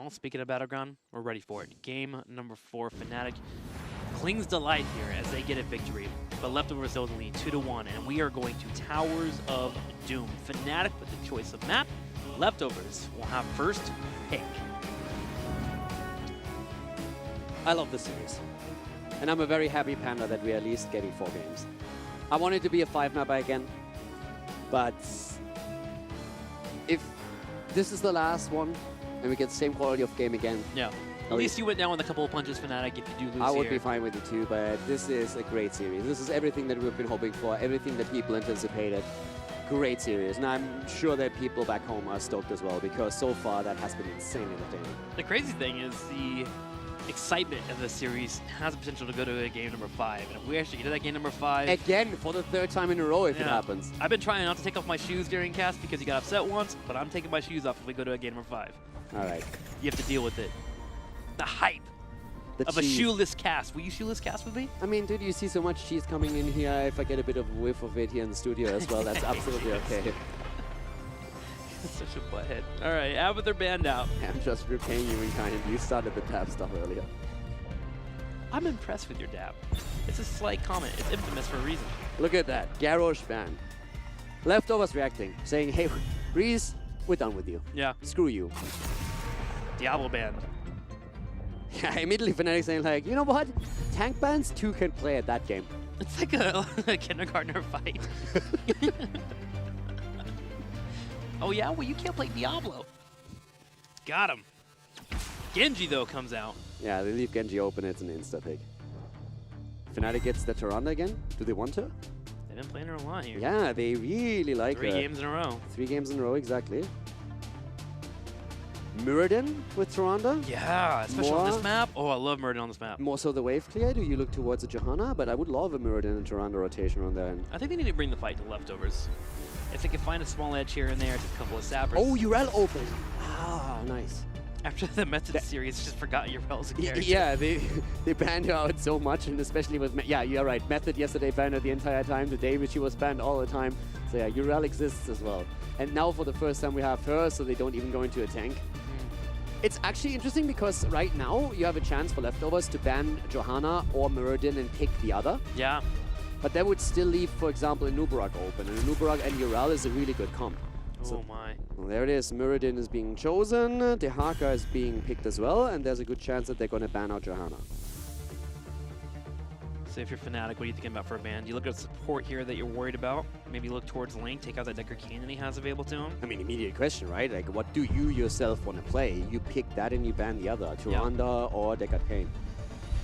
Well, speaking of Battleground, we're ready for it. Game number 4, Fnatic clings to life here as they get a victory, but Leftovers still in the lead 2-1, and we are going to Towers of Doom. Fnatic with the choice of map. Leftovers will have first pick. I love this series. And I'm a very happy Panda that we're at least getting 4 games. I want it to be a 5-mapper again, but if this is the last one and we get the same quality of game again, Yeah. At least you went down with a couple of punches, Fnatic, if you do lose I would here. be fine with it too, but this is a great series. This is everything that we've been hoping for, everything that people anticipated. Great series, and I'm sure that people back home are stoked as well, because so far that has been insanely entertaining. The crazy thing is the excitement of this series has the potential to go to a game number 5, and if we actually get to that game number 5... Again, for the 3rd time in a row if it happens. I've been trying not to take off my shoes during cast because you got upset once, but I'm taking my shoes off if we go to a game number 5. All right. You have to deal with it. The hype of a shoeless cast. Will you shoeless cast with me? I mean, dude, you see so much cheese coming in here. If I get a bit of a whiff of it here in the studio as well, that's absolutely okay. Such a butthead. All right, out with their band out. I'm just repaying you in kind. You started the tab stuff earlier. I'm impressed with your dab. It's a slight comment. It's infamous for a reason. Look at that. Garrosh band. Leftovers reacting, saying, hey, Breeze, we're done with you. Yeah. Screw you. Diablo band. Yeah, immediately Fnatic saying like, you know what? Tank bands too can play at that game. It's like a kindergartner fight. Oh yeah? Well, you can't play Diablo. Got him. Genji, though, comes out. Yeah, they leave Genji open. It's an insta-pick. Fnatic gets the Tyrande again. Do they want to? They've been playing her a lot here. Yeah, they really like 3 games in a row. 3 games in a row, exactly. Muradin with Tyrande. Yeah, especially on this map. Oh, I love Muradin on this map. More so the wave clear. Do you look towards a Johanna? But I would love a Muradin and Tyrande rotation on there. I think they need to bring the fight to Leftovers. If they can find a small edge here and there, just a couple of sappers. Oh, Urel open. Ah, nice. After the Method series, just forgot Urel's a character. Yeah, they banned her out so much, and especially with... yeah, you're right. Method yesterday banned her the entire time. Today, she was banned all the time. So yeah, Urel exists as well. And now for the first time we have her, so they don't even go into a tank. It's actually interesting because right now you have a chance for Leftovers to ban Johanna or Muradin and pick the other. Yeah. But that would still leave, for example, a Nubarak open. And Nubarak and Urel is a really good comp. Oh my. Well, there it is. Muradin is being chosen. Dehaka is being picked as well. And there's a good chance that they're going to ban out Johanna. So if you're Fnatic, what are you thinking about for a ban? Do you look at support here that you're worried about? Maybe look towards lane, take out that Decker Cannon he has available to him? I mean, immediate question, right? Like, what do you yourself want to play? You pick that and you ban the other. Tyrande or Deckard Cain.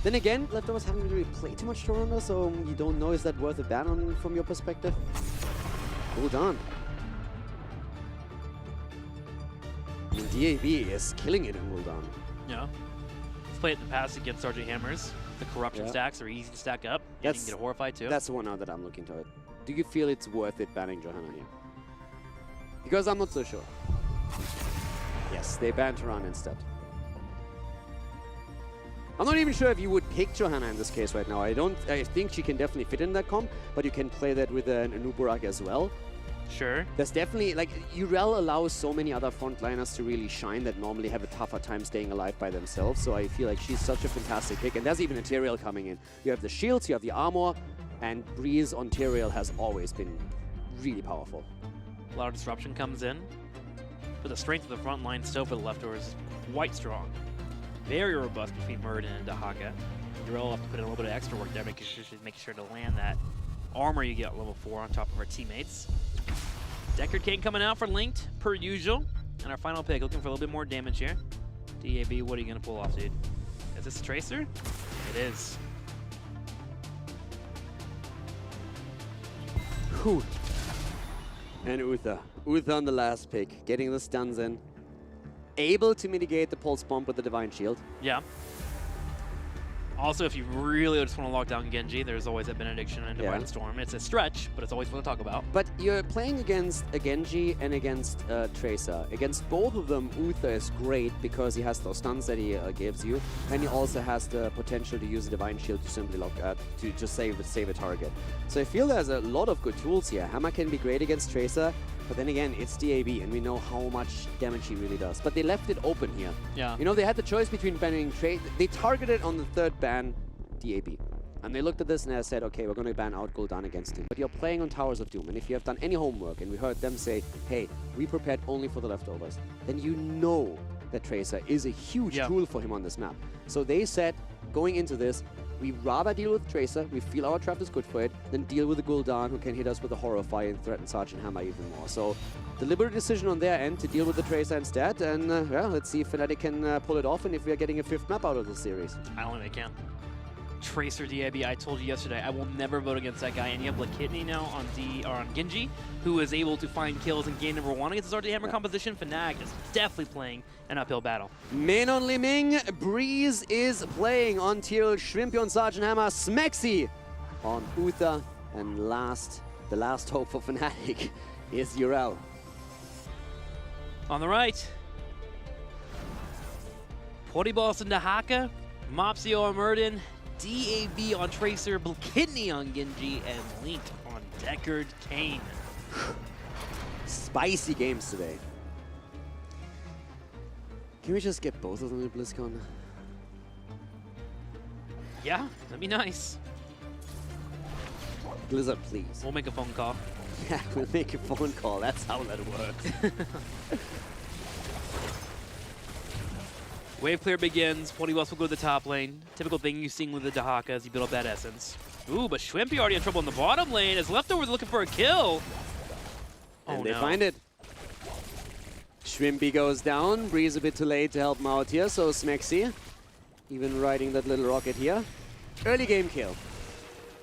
Then again, Leftovers haven't really played too much Tyrande, so you don't know, is that worth a ban on from your perspective? Well done. I mean, DAV is killing it in Gul'dan. Yeah. Let's play it in the past against RJ Hammers. The corruption stacks are easy to stack up. And you can get horrified too. That's the one now that I'm looking to it. Do you feel it's worth it banning Johanna here? Because I'm not so sure. Yes, they banned Tyrande instead. I'm not even sure if you would pick Johanna in this case right now. I think she can definitely fit in that comp, but you can play that with an Nubarak as well. Sure. There's definitely, like, Urel allows so many other frontliners to really shine that normally have a tougher time staying alive by themselves, so I feel like she's such a fantastic pick. And there's even a Tyrael coming in. You have the shields, you have the armor, and Breeze on Tyrael has always been really powerful. A lot of disruption comes in, but the strength of the front line still for the Leftovers is quite strong. Very robust between Muradin and Dehaka. Urel will have to put in a little bit of extra work there, making sure to land that armor you get at level 4 on top of our teammates. Deckard Cain coming out for Linked, per usual. And our final pick, looking for a little bit more damage here. DAB, what are you going to pull off, dude? Is this a Tracer? It is. Whew. And Uther. Uther on the last pick, getting the stuns in. Able to mitigate the pulse bomb with the Divine Shield. Yeah. Also, if you really just want to lock down Genji, there's always that Benediction and Divine Storm. It's a stretch, but it's always fun to talk about. But you're playing against a Genji and against Tracer. Against both of them, Uther is great because he has those stuns that he gives you, and he also has the potential to use a Divine Shield to simply lock to just save a target. So I feel there's a lot of good tools here. Hammer can be great against Tracer, But then again, it's DAB, and we know how much damage he really does. But they left it open here. Yeah. You know, they had the choice between banning trade. They targeted on the third ban DAB. And they looked at this and they said, okay, we're going to ban out Gul'dan against him. But you're playing on Towers of Doom, and if you have done any homework, and we heard them say, hey, we prepared only for the leftovers, then you know that Tracer is a huge tool for him on this map. So they said, going into this, we rather deal with Tracer, we feel our trap is good for it, than deal with the Gul'dan who can hit us with a Horrify and threaten Sergeant Hammer even more. So, deliberate decision on their end to deal with the Tracer instead, and yeah, let's see if Fnatic can pull it off and if we are getting a 5th map out of this series. I don't think they can. Tracer DAB, I told you yesterday, I will never vote against that guy. And you have Lakitni now on Genji, who is able to find kills in game number 1 against the Sergeant Hammer composition. Fnatic is definitely playing an uphill battle. Main on Li Ming, Breeze is playing on Teal, Shrimpy on Sergeant Hammer, Smexy on Uther, and the last hope for Fnatic is Urel. On the right, Boss into Haka, Mopsio on Murden, DAB on Tracer, Kidney on Genji, and Link on Deckard Cain. Spicy games today. Can we just get both of them at BlizzCon? Yeah, that'd be nice. Blizzard, please. We'll make a phone call. Yeah, we'll make a phone call. That's how that works. Wave clear begins. Boss will go to the top lane. Typical thing you've seen with the Dahaka as you build up that essence. Ooh, but Shrimpy already in trouble in the bottom lane as Leftovers looking for a kill. And they find it. Shrimpy goes down. Breeze a bit too late to help him out here, so Smexy even riding that little rocket here. Early game kill.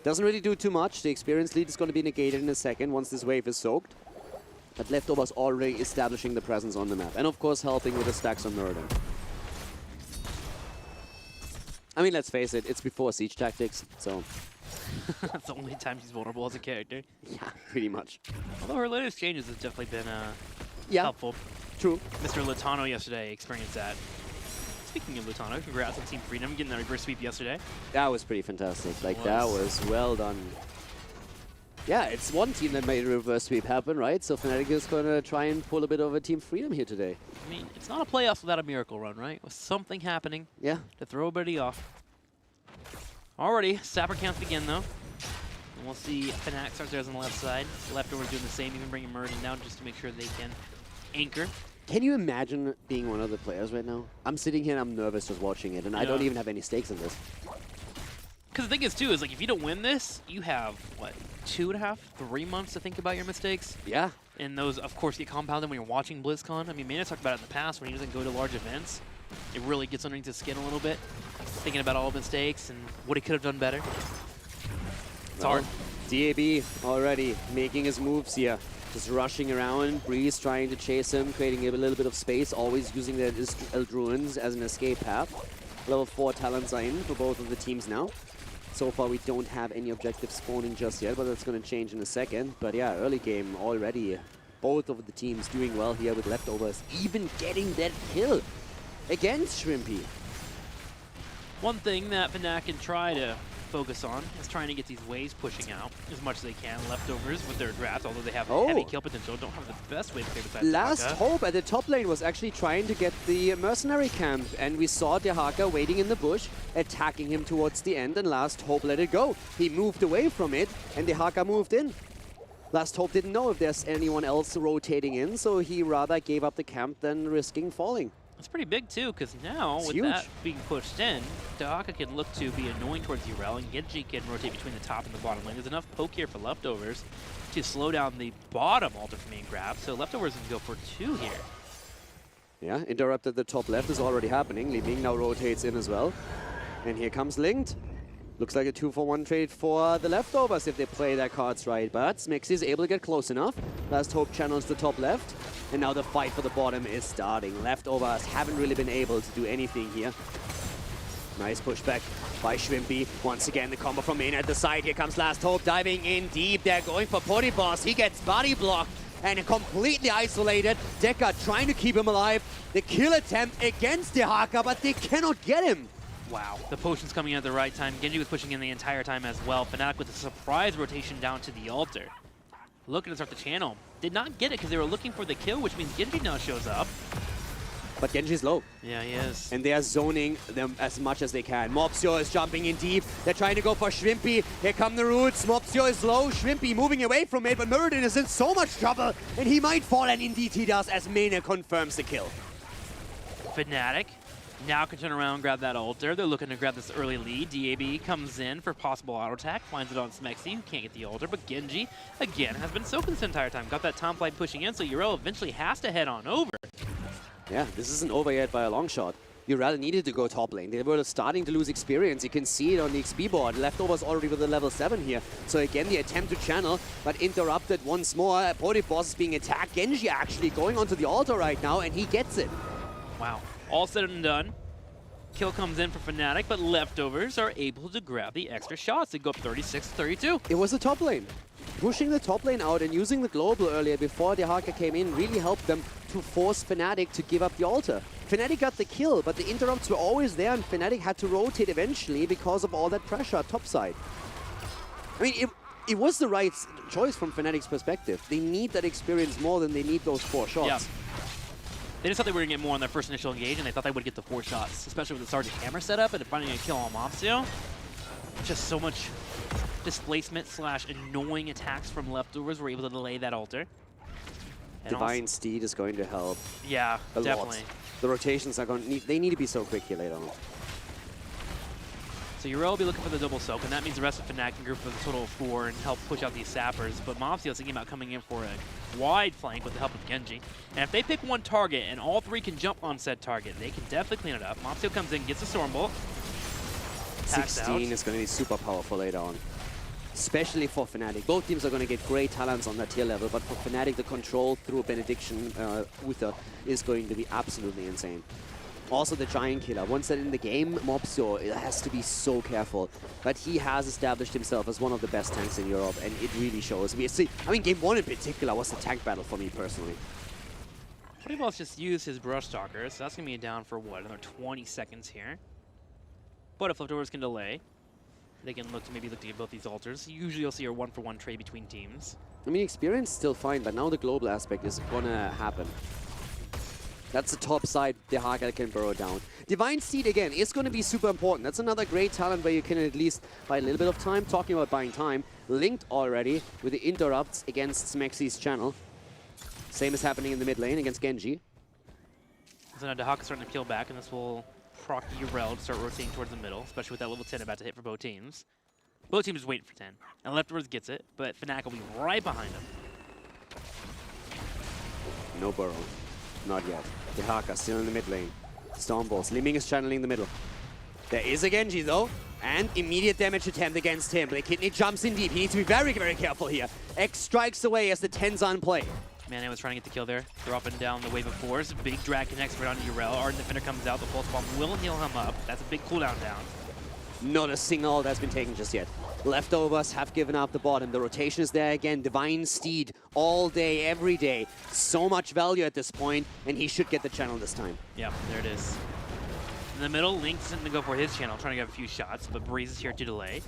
Doesn't really do too much. The experience lead is going to be negated in a second once this wave is soaked. But Leftovers already establishing the presence on the map. And of course helping with the stacks on Murden. I mean, let's face it, it's before Siege Tactics, so... That's the only time she's vulnerable as a character. Yeah, pretty much. Although her latest changes have definitely been helpful. True. Mr. Lutano yesterday experienced that. Speaking of Lutano, congrats on Team Freedom getting that reverse sweep yesterday. That was pretty fantastic. Like, that was well done. Yeah, it's one team that made a reverse sweep happen, right? So Fnatic is going to try and pull a bit of a Team Freedom here today. I mean, it's not a playoff without a miracle run, right? With something happening to throw everybody off. Already, Sapper counts begin, though. And we'll see Fnatic starts there on the left side. Leftovers doing the same, even bringing Murden down just to make sure they can anchor. Can you imagine being one of the players right now? I'm sitting here and I'm nervous just watching it, and I don't even have any stakes in this. Because the thing is, too, is like if you don't win this, you have, what, 2.5, 3 months to think about your mistakes? Yeah. And those, of course, get compounded when you're watching BlizzCon. I mean, Mana talked about it in the past when he doesn't go to large events. It really gets underneath his skin a little bit, thinking about all the mistakes and what he could have done better. It's hard. DAB already making his moves here. Just rushing around, Breeze trying to chase him, creating a little bit of space, always using the Eldruins as an escape path. Level 4 talents are in for both of the teams now. So far we don't have any objectives spawning just yet, but that's going to change in a second. But yeah, early game already. Both of the teams doing well here with Leftovers, even getting that kill against Shrimpy. One thing that Fnatic can try to focus on is trying to get these waves pushing out as much as they can. Leftovers with their drafts, although they have heavy kill potential, don't have the best wave clear besides Last Dahaka. hope at the top lane was actually trying to get the mercenary camp, and we saw Dahaka waiting in the bush, attacking him towards the end, and Last Hope let it go. He moved away from it, and Dahaka moved in. Last Hope didn't know if there's anyone else rotating in, so he rather gave up the camp than risking falling. It's pretty big, too, because now, with that being pushed in, Dahaka can look to be annoying towards Urel, and Genji can rotate between the top and the bottom lane. There's enough poke here for Leftovers to slow down the bottom ult from being grabbed, so Leftovers can go for 2 here. Yeah, interrupted the top left is already happening. Li Ming now rotates in as well. And here comes Linked. Looks like a 2-for-1 trade for the Leftovers if they play their cards right. But Smexy is able to get close enough. Last Hope channels the top left. And now the fight for the bottom is starting. Leftovers haven't really been able to do anything here. Nice pushback by Shrimpy. Once again, the combo from main at the side. Here comes Last Hope diving in deep. They're going for Boss. He gets body blocked and completely isolated. Deckard trying to keep him alive. The kill attempt against Dahaka, but they cannot get him. Wow, the potion's coming in at the right time. Genji was pushing in the entire time as well. Fnatic with a surprise rotation down to the altar. looking to start the channel. Did not get it because they were looking for the kill, which means Genji now shows up. But Genji's low. Yeah, he is. And they are zoning them as much as they can. Mopsio is jumping in deep. They're trying to go for Shrimpy. Here come the roots. Mopsio is low. Shrimpy moving away from it, but Muradin is in so much trouble, and he might fall, and indeed he does, as Mena confirms the kill. Fnatic now can turn around and grab that altar. They're looking to grab this early lead. DAB comes in for possible auto attack, finds it on Smexy, who can't get the altar, but Genji, again, has been soaking this entire time. Got that Tom flight pushing in, so Yrel eventually has to head on over. Yeah, this isn't over yet by a long shot. Yrel needed to go top lane. They were starting to lose experience. You can see it on the XP board. Leftovers already with a level 7 here. So again, the attempt to channel, but interrupted once more. Boss is being attacked. Genji actually going onto the altar right now, and he gets it. Wow. All said and done. Kill comes in for Fnatic, but Leftovers are able to grab the extra shots. They go up 36-32. It was the top lane. Pushing the top lane out and using the global earlier before the Haka came in really helped them to force Fnatic to give up the altar. Fnatic got the kill, but the interrupts were always there, and Fnatic had to rotate eventually because of all that pressure topside. I mean, it was the right choice from Fnatic's perspective. They need that experience more than they need those 4 shots. Yeah. They just thought they were going to get more on their first initial engage, and they thought they would get the 4 shots, especially with the Sergeant Hammer setup and finding a kill on Mopsio. Just so much displacement / annoying attacks from Leftovers were able to delay that altar. And Divine Steed is going to help. Yeah, a definitely. lot. The rotations are going. They need to be so quick here later on. So Yrel will be looking for the double soak, and that means the rest of Fnatic can group for the total of 4 and help push out these sappers. But Mopsio is thinking about coming in for a wide flank with the help of Genji. And if they pick one target and all 3 can jump on said target, they can definitely clean it up. Mopsio comes in, gets a Storm Bolt. 16 is going to be super powerful later on. Especially for Fnatic. Both teams are going to get great talents on that tier level, but for Fnatic, the control through Benediction Uther is going to be absolutely insane. Also the Giant Killer. Once that in the game, Mopsio has to be so careful. But he has established himself as one of the best tanks in Europe, and it really shows. We see, I mean, game 1 in particular was the tank battle for me personally. Boss just used his Brush Stalker, so that's going to be down for what, another 20 seconds here. But if Leftovers can delay, they can look to get both these altars. Usually you'll see a 1-for-1 trade between teams. I mean, experience still fine, but now the global aspect is gonna happen. That's the top side the Haka can burrow down. Divine Steed, again, is going to be super important. That's another great talent where you can at least buy a little bit of time. Talking about buying time, linked already with the interrupts against Smexy's channel. Same is happening in the mid lane against Genji. So now Dahaka's starting to peel back, and this will proc Yrel to start rotating towards the middle, especially with that level 10 about to hit for both teams. Both teams just waiting for 10. And Leftovers gets it, but Fnatic will be right behind him. No burrow. Not yet. The Haka still in the mid lane. Stormballs. Liming is channeling the middle. There is a Genji though, and immediate damage attempt against him. The Kidney jumps in deep. He needs to be very, very careful here. X strikes away as the 10's on play. Mane was trying to get the kill there. Dropping down the wave of 4s. Big drag connects right onto Yrel. Ardent Defender comes out. The Pulse Bomb will heal him up. That's a big cooldown down. Not a single ult has been taken just yet. Leftovers have given up the bottom. The rotation is there again. Divine Steed all day, every day. So much value at this point, and he should get the channel this time. Yeah, there it is. In the middle, Link's going to go for his channel, trying to get a few shots, but Breeze is here to delay.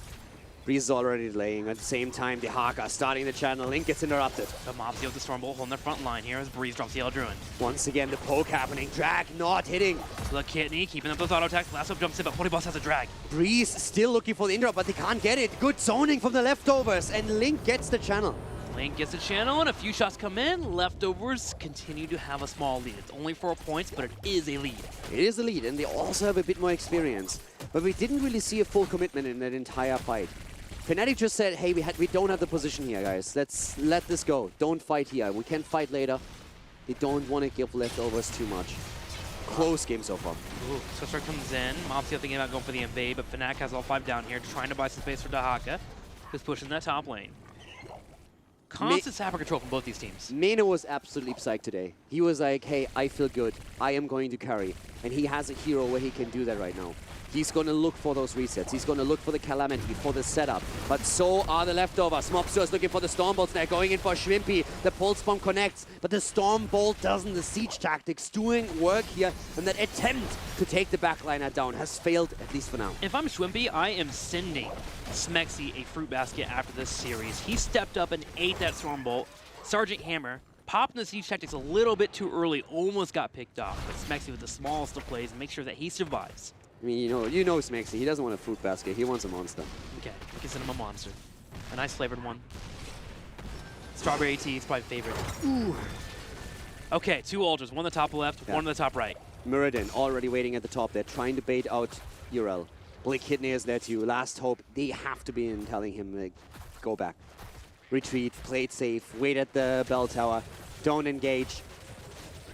Breeze is already delaying. At the same time, the Haka starting the channel. Link gets interrupted. The Mopsio with the Stormbolt holding their front line here as Breeze drops the Eldruin. Once again, the poke happening. Drag not hitting. The Kidney keeping up those auto attacks. Last up jumps in, but Boss has a drag. Breeze still looking for the interrupt, but they can't get it. Good zoning from the Leftovers, and Link gets the channel. Link gets the channel, and a few shots come in. Leftovers continue to have a small lead. It's only 4 points, but it is a lead. It is a lead, and they also have a bit more experience. But we didn't really see a full commitment in that entire fight. Fnatic just said, hey, we don't have the position here, guys. Let's let this go. Don't fight here. We can fight later. They don't want to give Leftovers too much. Close game so far. Ooh, Switcher comes in. Mopsio thinking about going for the invade, but Fnatic has all 5 down here, trying to buy some space for Dahaka, who's pushing that top lane. Constant sapper control from both these teams. Mena was absolutely psyched today. He was like, hey, I feel good. I am going to carry. And he has a hero where he can do that right now. He's going to look for those resets. He's going to look for the Calamity, for the setup. But so are the Leftovers. Mopsio is looking for the Stormbolts now, going in for Shrimpy. The Pulse Bomb connects, but the Storm Bolt doesn't. The Siege Tactics doing work here, and that attempt to take the backliner down has failed, at least for now. If I'm Schwimpy, I am sending Smexy a fruit basket after this series. He stepped up and ate that Storm Bolt. Sergeant Hammer popping the Siege Tactics a little bit too early, almost got picked off. But Smexy with the smallest of plays and make sure that he survives. I mean, you know Smexy. He doesn't want a fruit basket. He wants a monster. Okay, we can send him a monster. A nice flavored one. Strawberry tea is probably favorite. Ooh. Okay, 2 ultras, one on the top left, one on the top right. Muradin already waiting at the top. They're trying to bait out Urel. Blake Kidney is there too. Last hope. They have to be in telling him, like, go back. Retreat, play it safe, wait at the bell tower, don't engage.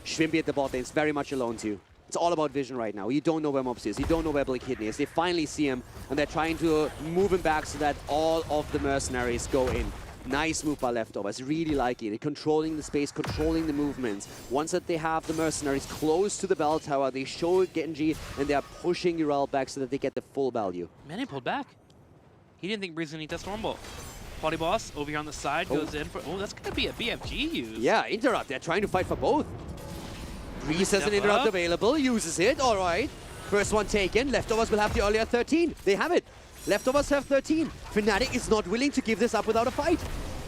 Schwimpy at the bot lane is very much alone too. It's all about vision right now. You don't know where Mopsy is, you don't know where Blake Kidney is. They finally see him, and they're trying to move him back so that all of the mercenaries go in. Nice move by Leftovers, really like it. They're controlling the space, controlling the movements. Once that they have the mercenaries close to the bell tower, they show Genji, and they are pushing Urel back so that they get the full value. Man, he pulled back. He didn't think Breeze was going to eat that Storm Bolt. Potty Boss over here on the side goes in for... Oh, that's going to be a BFG use. Yeah, interrupt. They're trying to fight for both. Breeze has an interrupt available, uses it. All right. First one taken. Leftovers will have the earlier 13. They have it. Leftovers have 13. Fnatic is not willing to give this up without a fight.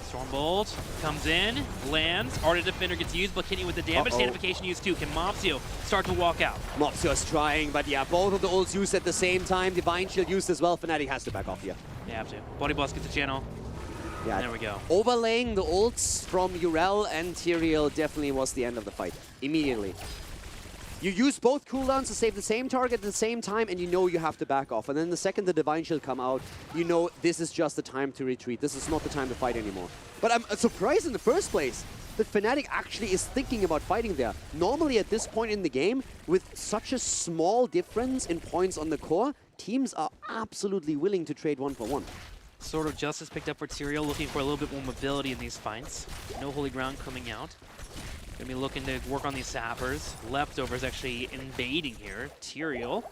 Storm Bolt comes in, lands. Ardent Defender gets used, but Kenny with the damage. Sanification used too. Can Mopsio start to walk out? Mopsio's trying, but yeah, both of the ults used at the same time. Divine Shield used as well. Fnatic has to back off here. They have to. Body Boss gets the channel. Yeah, there we go. Overlaying the ults from Urel and Tyrael definitely was the end of the fight. Immediately. You use both cooldowns to save the same target at the same time, and you know you have to back off. And then the second the Divine Shield come out, you know this is just the time to retreat. This is not the time to fight anymore. But I'm surprised in the first place that Fnatic actually is thinking about fighting there. Normally at this point in the game, with such a small difference in points on the core, teams are absolutely willing to trade 1-for-1. Sword of Justice picked up for Tyrael, looking for a little bit more mobility in these fights. No Holy Ground coming out. Gonna be looking to work on these sappers. Leftovers actually invading here. Tyrael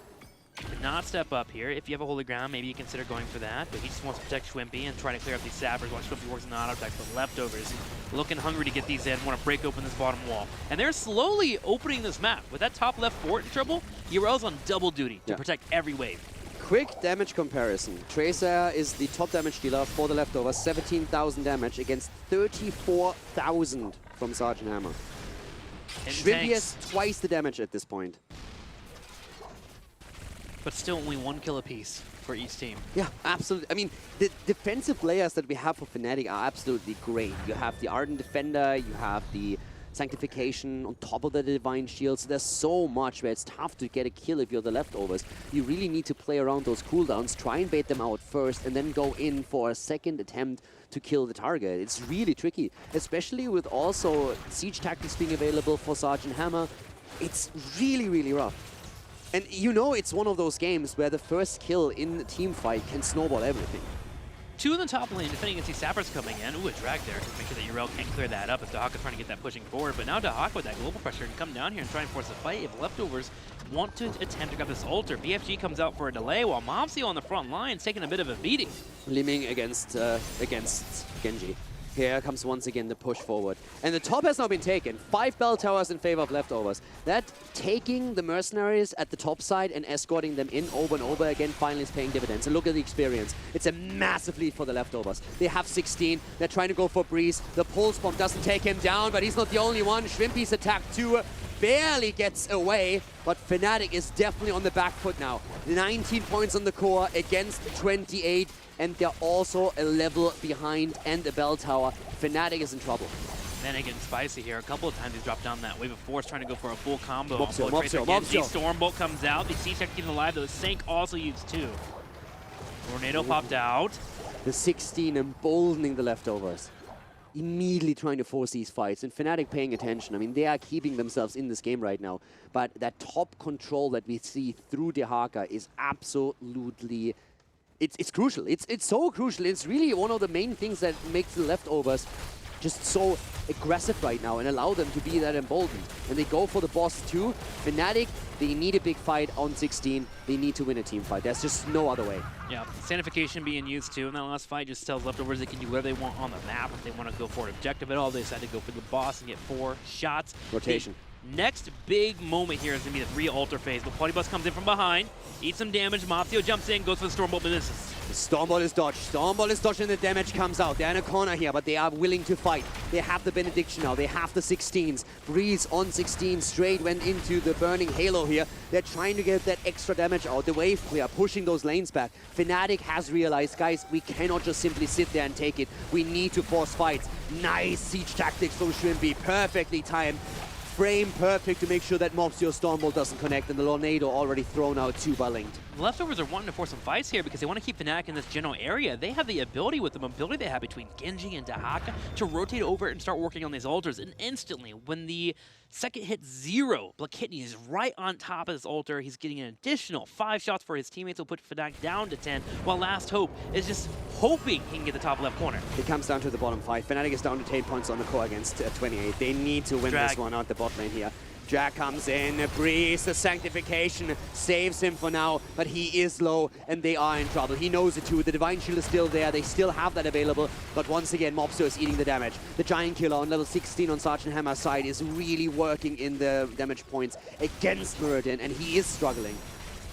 cannot step up here. If you have a Holy Ground, maybe you consider going for that. But he just wants to protect Schwimpy and try to clear up these sappers while Schwimpy works on the auto attack. But Leftovers looking hungry to get these in, want to break open this bottom wall. And they're slowly opening this map. With that top left fort in trouble, Urel's on double duty to protect every wave. Quick damage comparison. Tracer is the top damage dealer for the Leftovers, 17,000 damage against 34,000 from Sergeant Hammer. Schwimpy has twice the damage at this point. But still only 1 kill apiece for each team. Yeah, absolutely. I mean, the defensive players that we have for Fnatic are absolutely great. You have the Ardent Defender, you have the Sanctification on top of the Divine Shield. So there's so much where it's tough to get a kill if you're the Leftovers. You really need to play around those cooldowns, try and bait them out first, and then go in for a second attempt to kill the target. It's really tricky, especially with also Siege Tactics being available for Sergeant Hammer. It's really, really rough. And you know it's one of those games where the first kill in the team fight can snowball everything. 2 in the top lane, defending against these sappers coming in. Ooh, a drag there to make sure that Urel can't clear that up as Dahaka trying to get that pushing forward. But now Dahaka with that global pressure can come down here and try and force a fight if Leftovers want to attempt to grab this altar. BFG comes out for a delay while Mopsio on the front line is taking a bit of a beating. Liming against Genji. Here comes once again the push forward. And the top has now been taken. 5 bell towers in favor of Leftovers. That taking the mercenaries at the top side and escorting them in over and over again finally is paying dividends. And look at the experience. It's a massive lead for the Leftovers. They have 16. They're trying to go for Breeze. The Pulse Bomb doesn't take him down, but he's not the only one. Schwimpy's attack too barely gets away, but Fnatic is definitely on the back foot now. 19 points on the core against 28. And they're also a level behind and a bell tower. Fnatic is in trouble. Then getting spicy here. A couple of times he's dropped down that wave of force, trying to go for a full combo. Mopsio. Storm Bolt comes out. The Siege Tech keeping alive, though. The Sank also used too. Tornado popped out. The 16 emboldening the Leftovers. Immediately trying to force these fights. And Fnatic paying attention. I mean, they are keeping themselves in this game right now. But that top control that we see through Dahaka is absolutely... It's crucial. It's so crucial. It's really one of the main things that makes the Leftovers just so aggressive right now and allow them to be that emboldened. And they go for the boss too. Fnatic They need a big fight on 16. They need to win a team fight. There's just no other way. Yeah, Sanification being used too in that last fight just tells Leftovers they can do whatever they want on the map. If they want to go for an objective at all, they decide to go for the boss and get 4 shots. Rotation. The next big moment here is going to be the re-alter phase, but Platypus comes in from behind, eats some damage, Mafio jumps in, goes for the Stormbolt, but misses. The Stormbolt is dodged. Stormbolt is dodged and the damage comes out. They're in a corner here, but they are willing to fight. They have the Benediction now. They have the 16s. Breeze on 16 straight went into the Burning Halo here. They're trying to get that extra damage out. The wave clear, pushing those lanes back. Fnatic has realized, guys, we cannot just simply sit there and take it. We need to force fights. Nice siege tactics from Shrimpy. Perfectly timed. Frame perfect to make sure that Mopsio Stormbolt doesn't connect, and the Tornado already thrown out, 2 by linked. The Leftovers are wanting to force some fights here because they want to keep Fnatic in this general area. They have the ability with the mobility they have between Genji and Dahaka to rotate over and start working on these altars. And instantly, when the second hit 0, Blakitny is right on top of this altar. He's getting an additional 5 shots for his teammates. Will put Fnatic down to 10, while Last Hope is just hoping he can get the top left corner. It comes down to the bottom 5. Fnatic is down to 10 points on the core against 28. They need to win this one out the bot lane here. Jack comes in, Breeze, the Sanctification saves him for now, but he is low and they are in trouble. He knows it too. The Divine Shield is still there. They still have that available, but once again, Mobster is eating the damage. The Giant Killer on level 16 on Sergeant Hammer's side is really working in the damage points against Muradin, and he is struggling.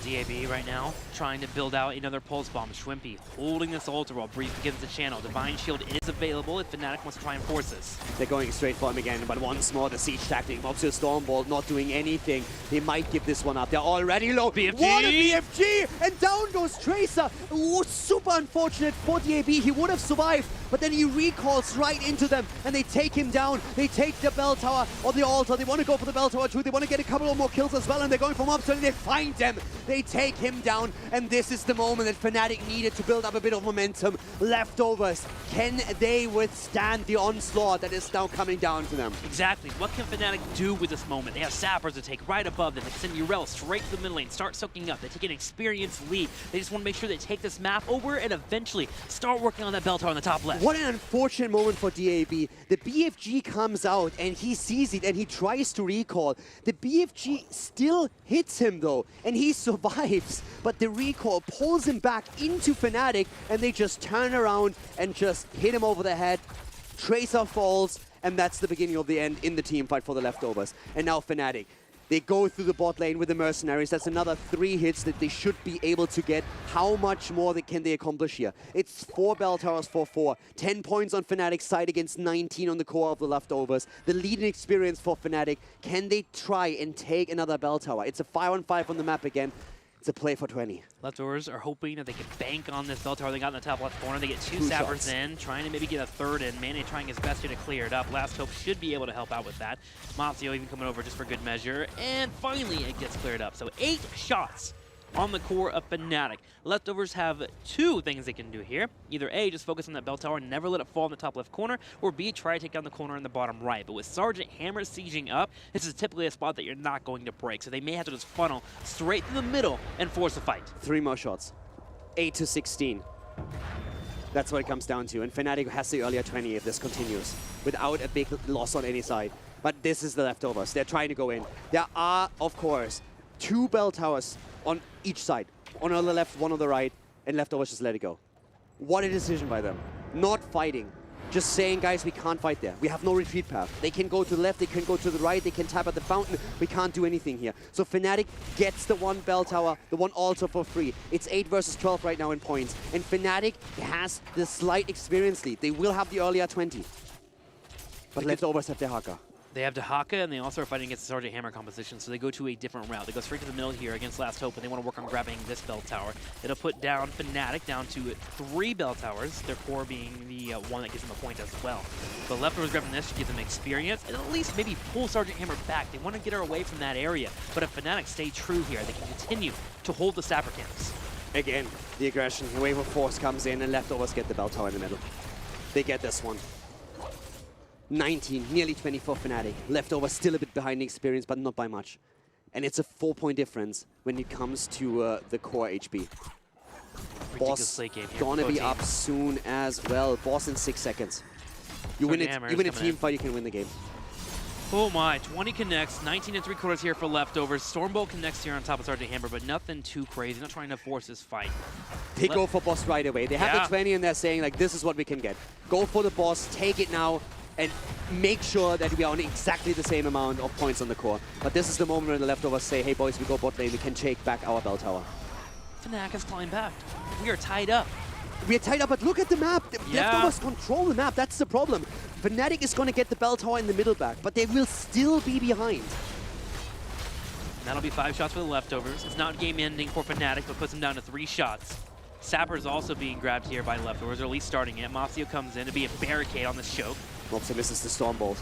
DAB right now trying to build out another Pulse Bomb. Shrimpy holding this altar while Breeze begins the channel. Divine Shield is available if Fnatic wants to try and force this. They're going straight for him again, but once more the siege tactic. Mobster Stormbolt not doing anything. They might give this one up. They're already low. BFG! What a BFG! And down goes Tracer. Ooh, super unfortunate for DAB. He would have survived, but then he recalls right into them and they take him down. They take the bell tower or the altar. They want to go for the bell tower too. They want to get a couple of more kills as well, and they're going for Mobster and they find them. They take him down, and this is the moment that Fnatic needed to build up a bit of momentum. Leftovers, can they withstand the onslaught that is now coming down to them? Exactly. What can Fnatic do with this moment? They have Sappers to take right above them. They can send Urel straight to the mid lane, start soaking up. They take an experienced lead. They just want to make sure they take this map over and eventually start working on that bell tower on the top left. What an unfortunate moment for DAB. The BFG comes out and he sees it and he tries to recall. The BFG still hits him though, and he survives. But the recall pulls him back into Fnatic, and they just turn around and just hit him over the head. Tracer falls, and that's the beginning of the end in the team fight for the Leftovers. And now Fnatic. They go through the bot lane with the Mercenaries. That's another 3 hits that they should be able to get. How much more can they accomplish here? It's 4 bell towers for 4. 10 points on Fnatic's side against 19 on the core of the Leftovers. The leading experience for Fnatic. Can they try and take another bell tower? It's a 5-on-5 on the map again. It's a play for 20. Leftovers are hoping that they can bank on this bell tower they got in the top left corner. They get 2 Sappers in, trying to maybe get a 3rd in. Mane trying his best here to clear it up. Last Hope should be able to help out with that. Mafio even coming over just for good measure. And finally, it gets cleared up. So 8 shots on the core of Fnatic. Leftovers have 2 things they can do here. Either A, just focus on that bell tower and never let it fall in the top left corner, or B, try to take down the corner in the bottom right. But with Sergeant Hammer sieging up, this is typically a spot that you're not going to break, so they may have to just funnel straight through the middle and force a fight. 3 more shots. 8 to 16. That's what it comes down to, and Fnatic has the earlier 20 if this continues, without a big loss on any side. But this is the Leftovers. They're trying to go in. There are, of course, 2 bell towers on each side. One on the left, one on the right, and Leftovers just let it go. What a decision by them. Not fighting. Just saying, guys, we can't fight there. We have no retreat path. They can go to the left, they can go to the right, they can tap at the fountain. We can't do anything here. So Fnatic gets the 1 bell tower, the 1 altar for free. It's 8 versus 12 right now in points. And Fnatic has the slight experience lead. They will have the earlier 20. But Leftovers have their Haka. They have Dahaka, and they also are fighting against the Sergeant Hammer composition, so they go to a different route. They go straight to the middle here against Last Hope, and they want to work on grabbing this bell tower. It'll put down Fnatic down to 3 bell towers, their core being the one that gives them a point as well. But Leftovers grabbing this to give them experience, and at least maybe pull Sergeant Hammer back. They want to get her away from that area, but if Fnatic stay true here, they can continue to hold the Sapper camps. Again, the aggression, the wave of force comes in, and Leftovers get the bell tower in the middle. They get this one. 19, nearly 20 for Fnatic. Leftovers still a bit behind the experience, but not by much. And it's a 4-point difference when it comes to the core HP. Boss gonna be up soon as well. Boss in 6 seconds. You win it. You win a team fight, you can win the game. Oh my, 20 connects, 19 3/4 here for leftovers. Stormbolt connects here on top of Sergeant Hammer, but nothing too crazy, not trying to force this fight. They go for boss right away. They have Yeah. the 20 and they're saying like, this is what we can get. Go for the boss, take it now, and make sure that we are on exactly the same amount of points on the core. But this is the moment when the leftovers say, hey boys, we go bot lane, we can take back our bell tower. Fnatic has climbed back. We are tied up. We're tied up, but look at the map. The Yeah. leftovers control the map. That's the problem. Fnatic is going to get the bell tower in the middle back, but they will still be behind. And that'll be 5 shots for the leftovers. It's not game ending for Fnatic, but puts them down to 3 shots. Sapper's also being grabbed here by leftovers, or at least starting it. Mafia comes in to be a barricade on this choke. Mopsa misses the Stormbolt.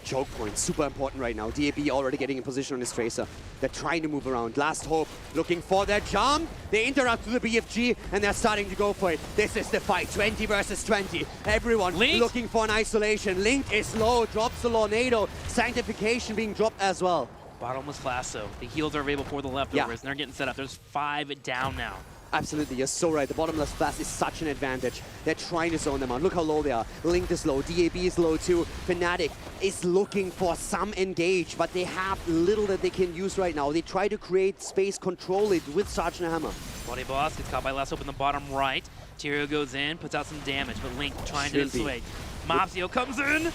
Choke point, super important right now. DAB already getting in position on his Tracer. They're trying to move around. Last hope, looking for that jump. They interrupt to the BFG, and they're starting to go for it. This is the fight, 20 versus 20. Everyone Linked. looking for an isolation. Link is low, drops the Tornado. Sanctification being dropped as well. Bottomless lasso. The heals are available for the leftovers, and they're getting set up. There's 5 down now. Absolutely, you're so right. The bottomless blast is such an advantage. They're trying to zone them out. Look how low they are. Link is low, DAB is low too. Fnatic is looking for some engage, but they have little that they can use right now. They try to create space, control it with Sergeant Hammer. Body Boss gets caught by Lasso up in the bottom right. Tyrio goes in, puts out some damage, but Link trying to Shrimpy. dissuade. Mopsio comes in.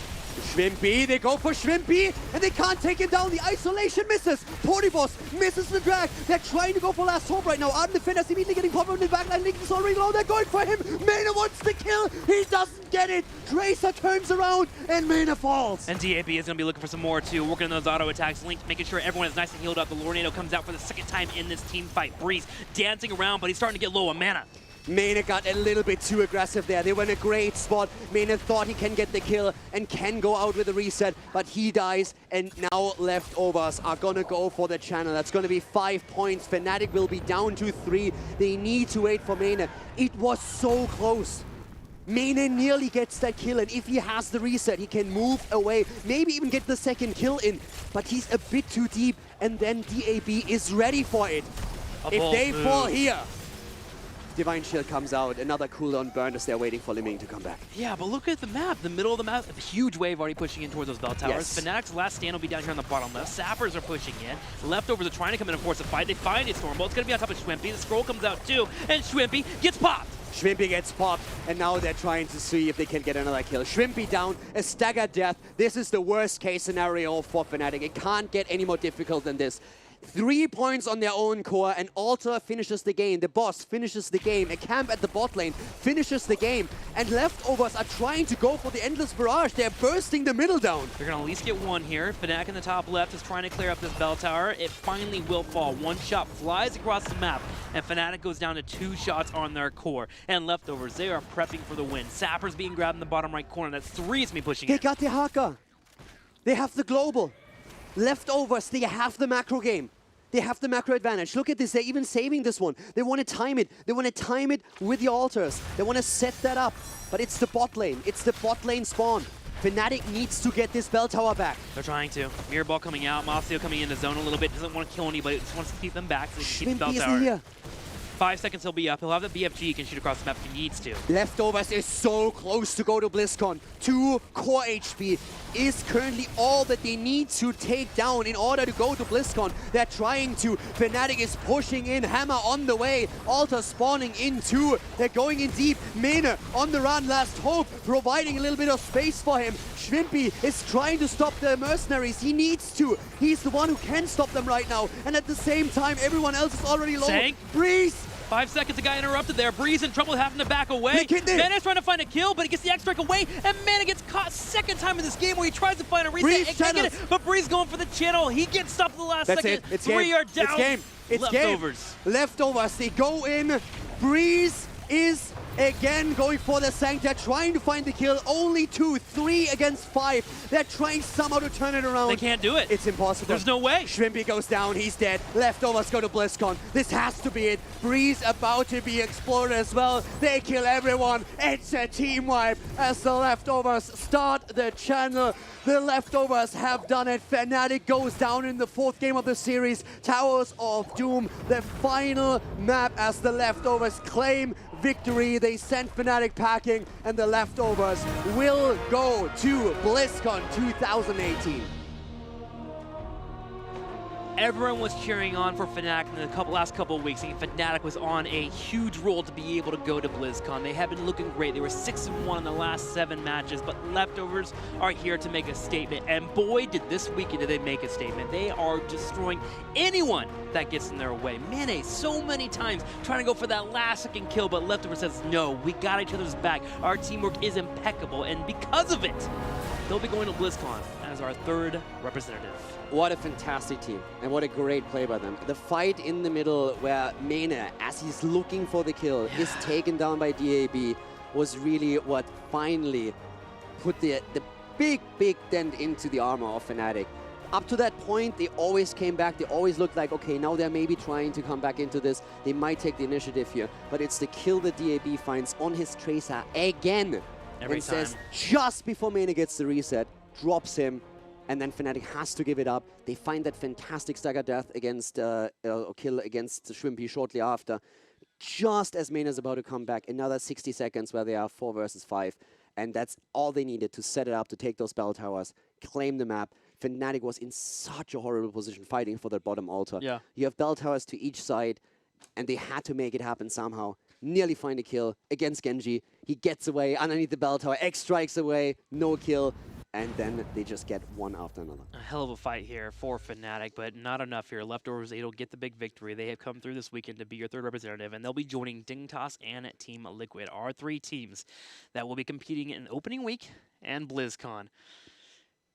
Shrimpy, they go for Shrimpy, and they can't take him down. The isolation misses. Portibos misses the drag. They're trying to go for last hope right now. Arden defenders immediately getting popped on the backline. Link is already low. They're going for him. Mena wants the kill. He doesn't get it. Tracer turns around, and Mena falls. And DAB is going to be looking for some more too, working on those auto attacks. Link making sure everyone is nice and healed up. The Tornado comes out for the 2nd time in this team fight. Breeze dancing around, but he's starting to get low on mana. Mena got a little bit too aggressive there. They were in a great spot. Mena thought he can get the kill and can go out with a reset, but he dies, and now leftovers are gonna go for the channel. That's gonna be 5 points. Fnatic will be down to 3. They need to wait for Mena. It was so close. Mena nearly gets that kill, and if he has the reset, he can move away, maybe even get the 2nd kill in, but he's a bit too deep, and then DAB is ready for it. If they fall here, Divine Shield comes out, another cooldown burn as they're waiting for Liming to come back. Yeah, but look at the map. The middle of the map, a huge wave already pushing in towards those bell towers. Yes. Fnatic's last stand will be down here on the bottom left. Sappers are pushing in. Leftovers are trying to come in and force a fight. They find it, Stormbolt. It's going to be on top of Shwimpy. The scroll comes out too, and Shwimpy gets popped. Shrimpy gets popped, and now they're trying to see if they can get another kill. Shrimpy down, a staggered death. This is the worst case scenario for Fnatic. It can't get any more difficult than this. 3 points on their own core, and Alter finishes the game. The boss finishes the game. A camp at the bot lane finishes the game. And leftovers are trying to go for the endless barrage. They're bursting the middle down. They're going to at least get one here. Fnatic in the top left is trying to clear up this bell tower. It finally will fall. One shot flies across the map, and Fnatic goes down to 2 shots on their core. And leftovers, they are prepping for the win. Sapper's being grabbed in the bottom right corner. That's 3 is me pushing They it. got the Haka. They have the global. Leftovers, they have the macro game. They have the macro advantage. Look at this, they're even saving this one. They want to time it. They want to time it with the altars. They want to set that up. But it's the bot lane. It's the bot lane spawn. Fnatic needs to get this bell tower back. They're trying to. Mirror ball coming out. Mafia coming in the zone a little bit. Doesn't want to kill anybody. Just wants to keep them back so they can keep the bell Shrimpy tower. isn't here. 5 seconds he'll be up. He'll have the BFG. He can shoot across the map if he needs to. Leftovers is so close to go to BlizzCon. 2 core HP is currently all that they need to take down in order to go to BlizzCon. They're trying to. Fnatic is pushing in. Hammer on the way. Alter spawning in too. They're going in deep. Mena on the run. Last hope providing a little bit of space for him. Shrimpy is trying to stop the mercenaries. He needs to. He's the one who can stop them right now. And at the same time, everyone else is already low. Sank. Breeze. 5 seconds, the guy interrupted there. Breeze in trouble having to back away. Mana's trying to find a kill, but he gets the X-Strike away, and Mana gets caught 2nd time in this game where he tries to find a reset Breeze and can't get it, but Breeze going for the channel. He gets stopped at the last That's second. it. It's 3 game. are down. It's game. It's Leftovers. game. Leftovers. They go in. Breeze is again going for the Sank. They're trying to find the kill. Only 2, 3 against 5. They're trying somehow to turn it around. They can't do it. It's impossible. There's no way. Shrimpy goes down. He's dead. Leftovers go to BlizzCon. This has to be it. Breeze about to be exploded as well. They kill everyone. It's a team wipe as the leftovers start the channel. The leftovers have done it. Fnatic goes down in the 4th game of the series. Towers of Doom, the final map as the leftovers claim victory. they send Fnatic packing, and the leftovers will go to BlizzCon 2018. Everyone was cheering on for Fnatic in the last couple of weeks, and Fnatic was on a huge roll to be able to go to BlizzCon. They have been looking great. They were 6-1 in the last 7 matches, but Leftovers are here to make a statement. And boy, did this weekend did they make a statement. They are destroying anyone that gets in their way. Mane, so many times trying to go for that last-second kill, but Leftovers says, no, we got each other's back. Our teamwork is impeccable, and because of it, they'll be going to BlizzCon as our 3rd representative. What a fantastic team, and what a great play by them. The fight in the middle where Mane, as he's looking for the kill, is taken down by DAB was really what finally put the big dent into the armor of Fnatic. Up to that point, they always came back. They always looked like, okay, now they're maybe trying to come back into this. They might take the initiative here, but it's the kill that DAB finds on his Tracer again. Every and time. Says, just before Mane gets the reset, drops him, and then Fnatic has to give it up. They find that fantastic stagger death against, kill against Shrimpy shortly after. Just as Mane is about to come back, another 60 seconds where they are 4 versus 5. And that's all they needed to set it up, to take those bell towers, claim the map. Fnatic was in such a horrible position fighting for that bottom altar. Yeah. You have bell towers to each side, and they had to make it happen somehow. Nearly find a kill against Genji. He gets away underneath the bell tower, X strikes away, no kill. And then they just get one after another. A hell of a fight here for Fnatic, but not enough here. Leftovers, they'll get the big victory. They have come through this weekend to be your 3rd representative, and they'll be joining Dignitas and Team Liquid, our 3 teams that will be competing in opening week and BlizzCon.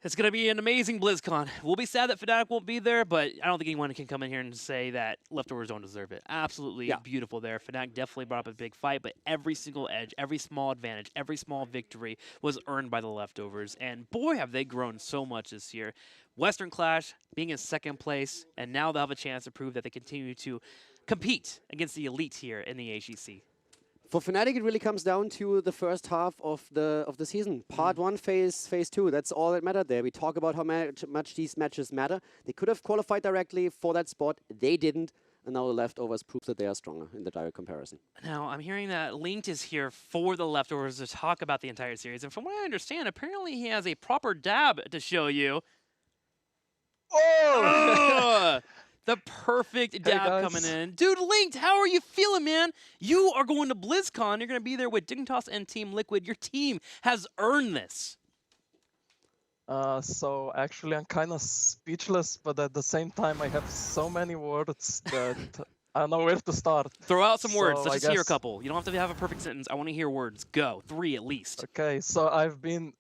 It's going to be an amazing BlizzCon. We'll be sad that Fnatic won't be there, but I don't think anyone can come in here and say that Leftovers don't deserve it. Absolutely beautiful there. Fnatic definitely brought up a big fight, but every single edge, every small advantage, every small victory was earned by the Leftovers. And boy, have they grown so much this year. Western Clash being in 2nd place, and now they'll have a chance to prove that they continue to compete against the elite here in the HGC. For Fnatic, it really comes down to the first half of the season. Part 1, phase 2. That's all that mattered there. We talk about how much these matches matter. They could have qualified directly for that spot. They didn't. And now the Leftovers prove that they are stronger in the direct comparison. Now, I'm hearing that Linked is here for the Leftovers to talk about the entire series. And from what I understand, apparently he has a proper dab to show you. Oh! The perfect dab coming in. Dude, Linked, how are you feeling, man? You are going to BlizzCon. You're going to be there with Dignitas and Team Liquid. Your team has earned this. So actually, I'm kind of speechless, but at the same time, I have so many words that I don't know where to start. Throw out some words. Let's just hear a couple. You don't have to have a perfect sentence. I want to hear words. Go. 3 at least. Okay, so I've been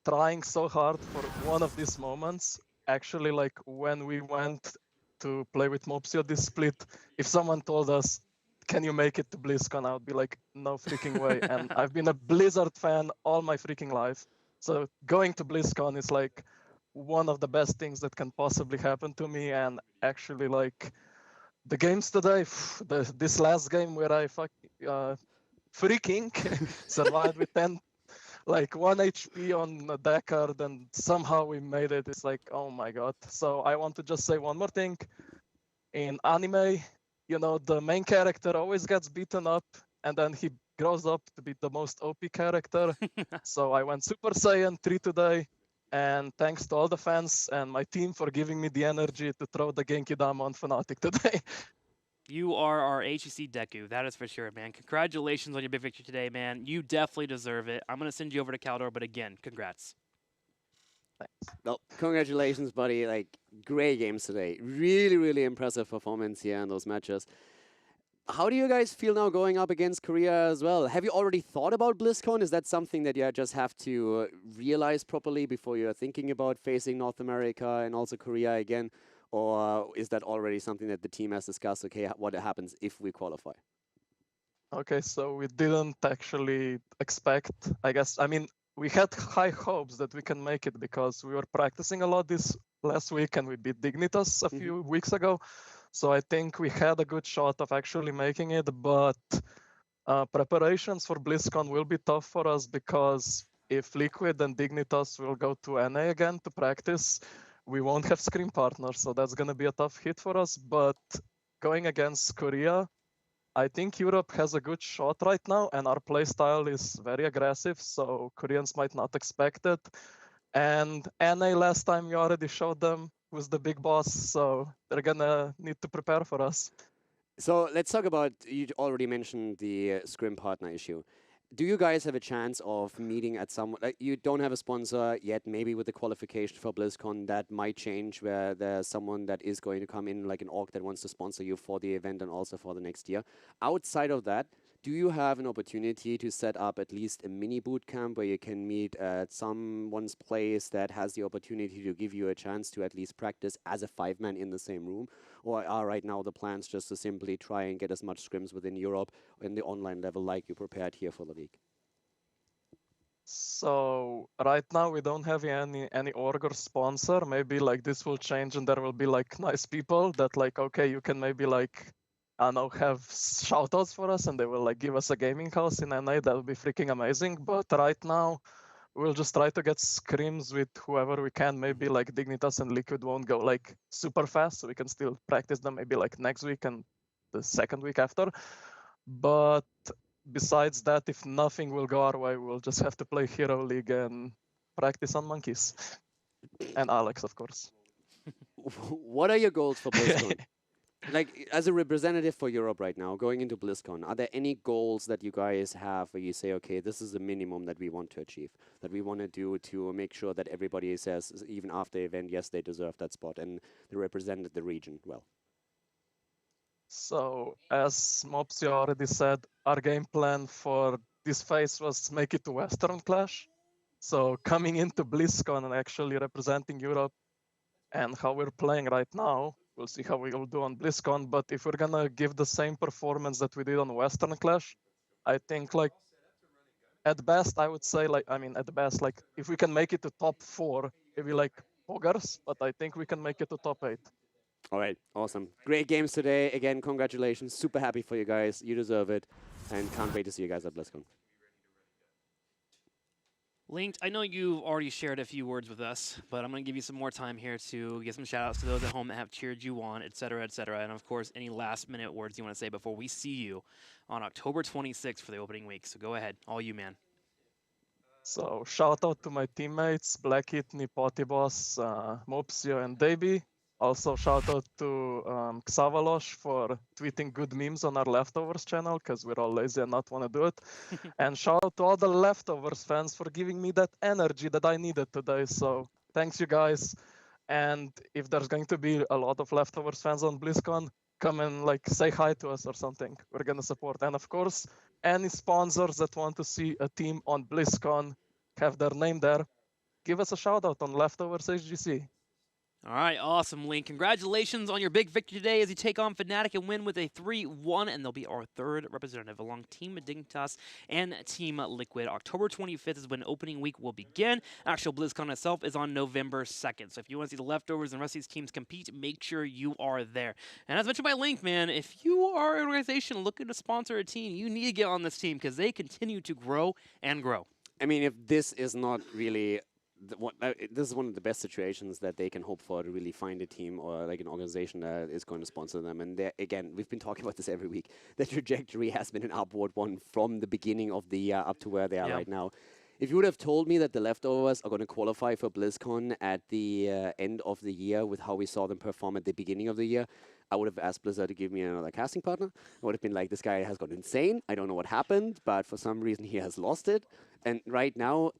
trying so hard for one of these moments. Actually, like when we went to play with Mopsio this split, if someone told us, can you make it to BlizzCon, I would be like, no freaking way. And I've been a Blizzard fan all my freaking life. So going to BlizzCon is like one of the best things that can possibly happen to me. And actually, like the games today, this last game where I freaking survived with 1 HP on a Deckard, and somehow we made it. It's like, oh my god. So I want to just say one more thing. In anime, you know, the main character always gets beaten up, and then he grows up to be the most OP character. So I went Super Saiyan 3 today, and thanks to all the fans and my team for giving me the energy to throw the Genki Dama on Fnatic today. You are our HGC Deku, that is for sure, man. Congratulations on your big victory today, man. You definitely deserve it. I'm going to send you over to Caldor, but again, congrats. Thanks. Well, congratulations, buddy. Like, great games today. Really, really impressive performance here in those matches. How do you guys feel now going up against Korea as well? Have you already thought about BlizzCon? Is that something that you just have to realize properly before you're thinking about facing North America and also Korea again? Or is that already something that the team has discussed? Okay, what happens if we qualify? Okay, so we didn't actually expect, I guess, I mean, we had high hopes that we can make it because we were practicing a lot this last week and we beat Dignitas a few weeks ago. So I think we had a good shot of actually making it, but preparations for BlizzCon will be tough for us because if Liquid and Dignitas will go to NA again to practice, we won't have screen partners, so that's going to be a tough hit for us. But going against Korea, I think Europe has a good shot right now, and our playstyle is very aggressive, so Koreans might not expect it. And NA last time we already showed them who's the big boss, so they're gonna need to prepare for us. So let's talk about, you already mentioned the Scrim partner issue. Do you guys have a chance of meeting at some, like, you don't have a sponsor yet, maybe with the qualification for BlizzCon that might change, where there's someone that is going to come in, like an org that wants to sponsor you for the event and also for the next year. Outside of that, do you have an opportunity to set up at least a mini boot camp where you can meet at someone's place that has the opportunity to give you a chance to at least practice as a 5-man in the same room? Or are right now the plans just to simply try and get as much scrims within Europe in the online level like you prepared here for the league? So right now we don't have any org or sponsor. Maybe like this will change and there will be like nice people that like, okay, you can maybe like, I don't know, have shoutouts for us and they will like give us a gaming house in NA. That would be freaking amazing. But right now we'll just try to get scrims with whoever we can. Maybe like Dignitas and Liquid won't go like super fast, so we can still practice them maybe like next week and the second week after. But besides that, if nothing will go our way, we'll just have to play Hero League and practice on monkeys. And Alex, of course. What are your goals for BlizzCon? Like, as a representative for Europe right now, going into BlizzCon, are there any goals that you guys have where you say, okay, this is the minimum that we want to achieve, that we want to do to make sure that everybody says, even after the event, yes, they deserve that spot and they represented the region well? So, as Mopsy already said, our game plan for this phase was make it to Western Clash. So, coming into BlizzCon and actually representing Europe and how we're playing right now, we'll see how we will do on BlizzCon. But if we're gonna give the same performance that we did on Western Clash, I think like at best, I would say like, I mean, at best, like if we can make it to top 4, maybe like poggers, but I think we can make it to top 8. All right, awesome. Great games today. Again, congratulations. Super happy for you guys. You deserve it. And can't wait to see you guys at BlizzCon. Linked, I know you've already shared a few words with us, but I'm going to give you some more time here to give some shout-outs to those at home that have cheered you on, et cetera, and of course, any last-minute words you want to say before we see you on October 26th for the opening week. So go ahead, all you, man. So shout out to my teammates, Blackit, Nipotibos, Mopsio, and Davey. Also shout out to Xavalosh for tweeting good memes on our Leftovers channel, because we're all lazy and not want to do it. And shout out to all the Leftovers fans for giving me that energy that I needed today. So thanks you guys. And if there's going to be a lot of Leftovers fans on BlizzCon, come and like say hi to us or something. We're gonna support. And of course, any sponsors that want to see a team on BlizzCon have their name there, give us a shout out on Leftovers HGC. All right, awesome, Link. Congratulations on your big victory today as you take on Fnatic and win with a 3-1, and they'll be our third representative along Team Dignitas and Team Liquid. October 25th is when opening week will begin. Actual BlizzCon itself is on November 2nd, so if you want to see the Leftovers and the rest of these teams compete, make sure you are there. And as mentioned by Link, man, if you are an organization looking to sponsor a team, you need to get on this team because they continue to grow and grow. I mean, if this is not really this is one of the best situations that they can hope for, to really find a team or like an organization that is going to sponsor them. And again, we've been talking about this every week. The trajectory has been an upward one from the beginning of the year up to where they are right now. If you would have told me that the Leftovers are going to qualify for BlizzCon at the end of the year with how we saw them perform at the beginning of the year, I would have asked Blizzard to give me another casting partner. I would have been like, this guy has gone insane. I don't know what happened, but for some reason he has lost it. And right now,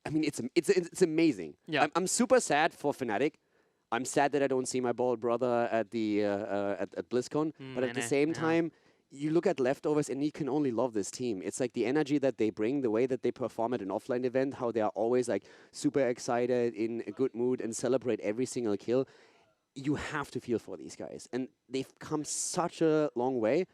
I mean, it's amazing. Yeah. I'm super sad for Fnatic. I'm sad that I don't see my bald brother at the at BlizzCon. But at the same time, you look at Leftovers and you can only love this team. It's like the energy that they bring, the way that they perform at an offline event, how they are always like super excited, in a good mood, and celebrate every single kill. You have to feel for these guys, and they've come such a long way.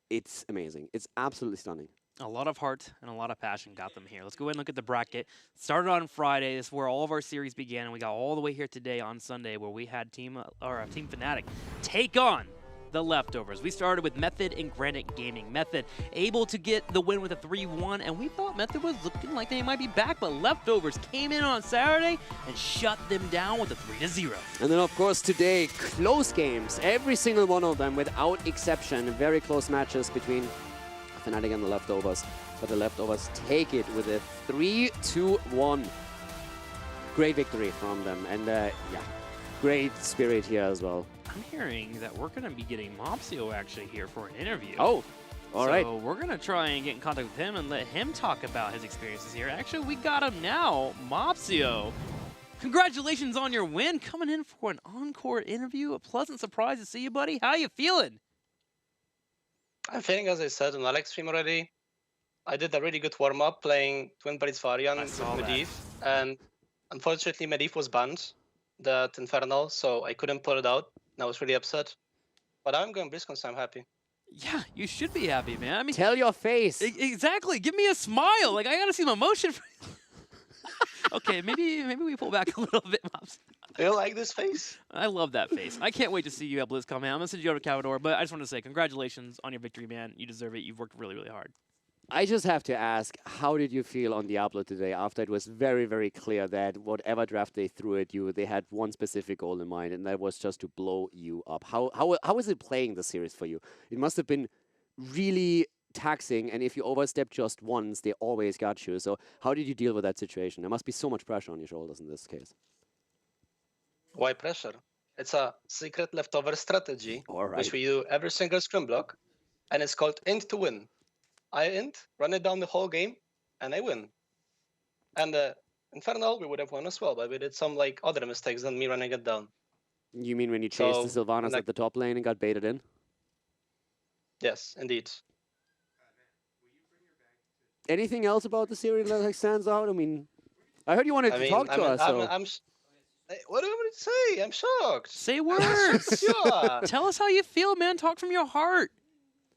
It's amazing. It's absolutely stunning. A lot of heart and a lot of passion got them here. Let's go ahead and look at the bracket. Started on Friday. This is where all of our series began, and we got all the way here today on Sunday, where we had Team Fnatic take on the leftovers. We started with Method and Granite Gaming. Method able to get the win with a 3-1, and we thought Method was looking like they might be back, but leftovers came in on Saturday and shut them down with a 3-0. And then, of course, today, close games. Every single one of them, without exception. Very close matches between Fnatic and the leftovers. But the leftovers take it with a 3-1. Great victory from them. And, yeah, great spirit here as well. I'm hearing that we're going to be getting Mopsio actually here for an interview. Oh, all right. So we're going to try and get in contact with him and let him talk about his experiences here. Actually, we got him now. Mopsio, congratulations on your win. Coming in for an encore interview. A pleasant surprise to see you, buddy. How you feeling? I'm feeling, as I said on Alex stream already, I did a really good warm-up playing Twin Blades Varian with Medivh, and unfortunately Medivh was banned, that Infernal, so I couldn't pull it out, and I was really upset. But I'm going BlizzCon, so I'm happy. Yeah, you should be happy, man. I mean, tell your face. Exactly. Give me a smile. Like, I got to see some emotion. Okay, maybe we pull back a little bit, Mops. Do you like this face? I love that face. I can't wait to see you at BlizzCon, man. I'm going to send you over to Cavador, but I just want to say congratulations on your victory, man. You deserve it. You've worked really, really hard. I just have to ask, how did you feel on Diablo today after it was very, very clear that whatever draft they threw at you, they had one specific goal in mind, and that was just to blow you up? How is it playing the series for you? It must have been really taxing, and if you overstep just once, they always got you. So how did you deal with that situation? There must be so much pressure on your shoulders in this case. Why pressure? It's a secret leftover strategy, which we do every single scrim block, and it's called int to win. I int, run it down the whole game, and I win. And Infernal, we would have won as well, but we did some like other mistakes than me running it down. You mean when you chased the Sylvanas at the top lane and got baited in? Yes, indeed. Anything else about the series that like, stands out? I mean, I heard you wanted to talk to us. What do you want me to say? I'm shocked. Say words. Tell us how you feel, man. Talk from your heart.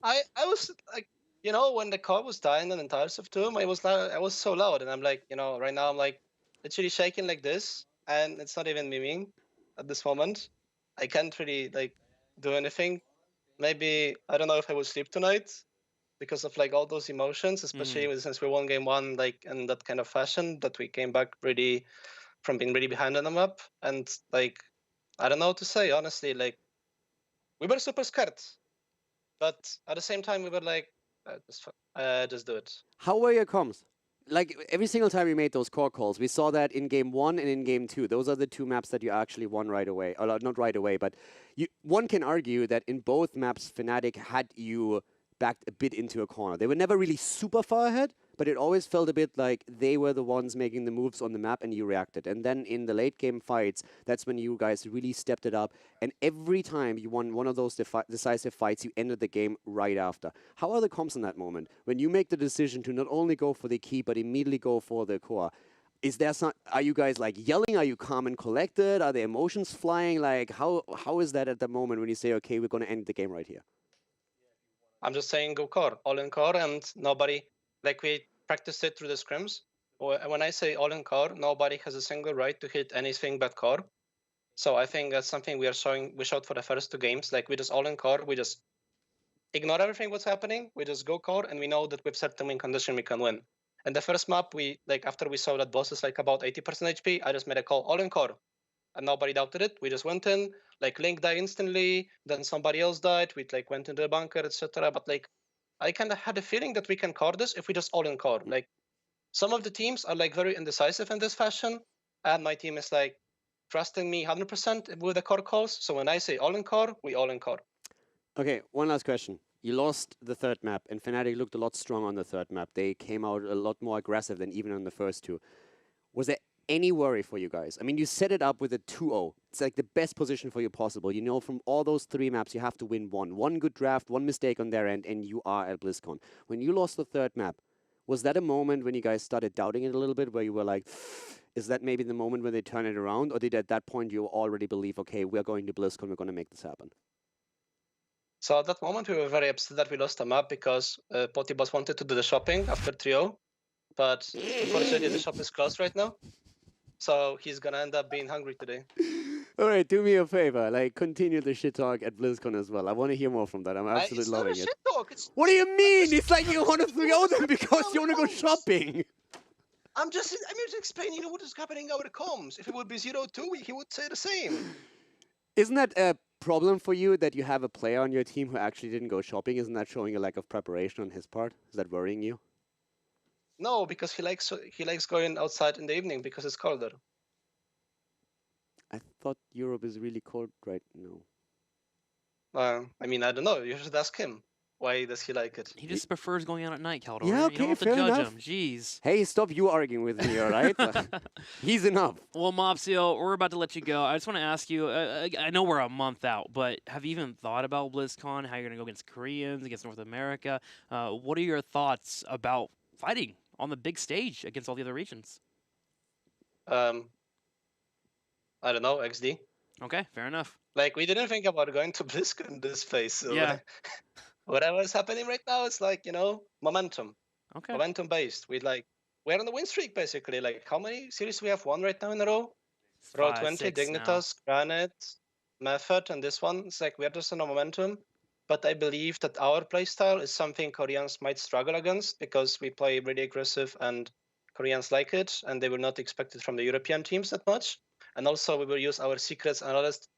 I was like, you know, when the car was dying in the entire of Tomb, I was so loud, and I'm like, you know, right now I'm like literally shaking like this, and it's not even miming at this moment. I can't really like do anything. Maybe I don't know if I will sleep tonight because of like all those emotions, especially since we won game one like in that kind of fashion, that we came back really from being really behind on the map, and like I don't know what to say honestly. Like we were super scared, but at the same time we were like, just do it. How were your comms? Like every single time you made those core calls, we saw that in game 1 and in game 2. Those are the two maps that you actually won right away. Or not right away, but one can argue that in both maps, Fnatic had you backed a bit into a corner. They were never really super far ahead, but it always felt a bit like they were the ones making the moves on the map and you reacted. And then in the late game fights, that's when you guys really stepped it up. And every time you won one of those decisive fights, you ended the game right after. How are the comps in that moment? When you make the decision to not only go for the key, but immediately go for the core, is there some, are you guys like yelling? Are you calm and collected? Are the emotions flying? Like how is that at the moment when you say, okay, we're going to end the game right here? I'm just saying go core, all in core, and nobody, like we practiced it through the scrims. When I say all in core, nobody has a single right to hit anything but core. So I think that's something we showed for the first two games. Like we just all in core, we just ignore everything what's happening, we just go core, and we know that with certain win condition we can win. And the first map, we like after we saw that boss is like about 80% HP, I just made a call all in core. And nobody doubted it. We just went in, like Link died instantly, then somebody else died, we like went into the bunker, etc. But like I kind of had a feeling that we can core this if we just all in core. Like some of the teams are like very indecisive in this fashion, and my team is like trusting me 100% with the core calls. So when I say all in core, we all in core. Okay, one last question. You lost the third map, and Fnatic looked a lot stronger on the third map. They came out a lot more aggressive than even on the first two. Was there any worry for you guys? I mean, you set it up with a 2-0. It's like the best position for you possible. You know, from all those three maps, you have to win one. One good draft, one mistake on their end, and you are at BlizzCon. When you lost the third map, was that a moment when you guys started doubting it a little bit, where you were like, is that maybe the moment when they turn it around? Or did at that point you already believe, okay, we're going to BlizzCon, we're going to make this happen? So at that moment, we were very upset that we lost the map because Potibus wanted to do the shopping after 3-0. But unfortunately, the shop is closed right now. So he's going to end up being hungry today. All right, do me a favor. Like, continue the shit talk at BlizzCon as well. I want to hear more from that. I'm absolutely It's not a loving it. shit talk. It's What do you mean? It's like you want to explaining throw what's them because happening you want to go on the comms. shopping. I'm just explaining what is happening over the comms. If it would be 0-2, he would say the same. Isn't that a problem for you that you have a player on your team who actually didn't go shopping? Isn't that showing a lack of preparation on his part? Is that worrying you? No, because he likes going outside in the evening because it's colder. I thought Europe is really cold right now. I mean, I don't know. You should ask him. Why does he like it? He just prefers going out at night, Caldor. Yeah, You okay, don't have to fair judge enough. him. Jeez. Hey, stop you arguing with me, all right? He's enough. Well, Mopsio, we're about to let you go. I just want to ask you, I know we're a month out, but have you even thought about BlizzCon, how you're going to go against Koreans, against North America? What are your thoughts about fighting on the big stage against all the other regions? I don't know, XD. Okay, fair enough. Like, we didn't think about going to BlizzCon in this phase. So Yeah. whatever is happening right now, it's like, momentum. Okay. Momentum based. We're on the win streak, basically. Like, how many series we have won right now in a row? Row 5, 20, 6 now. Dignitas, Granite, Method, and this one. It's like we're just on a momentum. But I believe that our playstyle is something Koreans might struggle against because we play really aggressive and Koreans like it, and they will not expect it from the European teams that much. And also, we will use our secrets and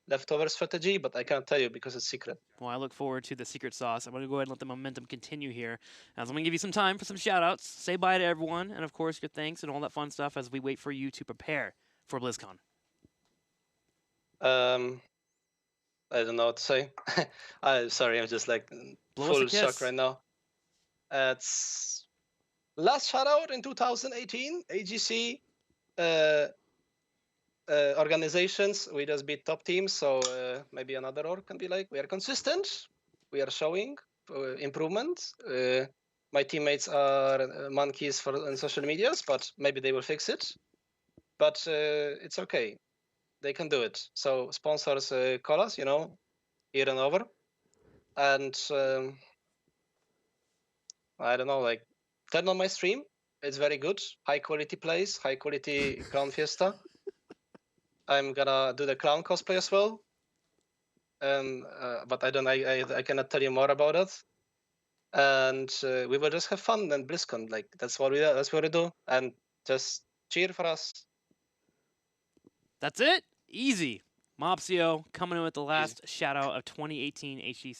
leftover strategy, but I can't tell you because it's secret. Well, I look forward to the secret sauce. I'm going to go ahead and let the momentum continue here. As I'm going to give you some time for some shout-outs. Say bye to everyone, and of course, your thanks and all that fun stuff as we wait for you to prepare for BlizzCon. I don't know what to say. I'm sorry, I'm just like Blow us a full kiss. shock right now. It's last shout out in 2018, HGC organizations. We just beat top teams, so maybe another org can be like, we are consistent, we are showing improvement. My teammates are monkeys on social medias, but maybe they will fix it. But it's okay. They can do it. So sponsors call us, here and over. And I don't know, like, turn on my stream. It's very good. High quality plays, high quality Clown Fiesta. I'm gonna do the clown cosplay as well. But I cannot tell you more about it. And we will just have fun and BlizzCon. Like, that's what we do. And just cheer for us. That's it. Easy. Mopsio coming in with the last shout-out of 2018 HGC.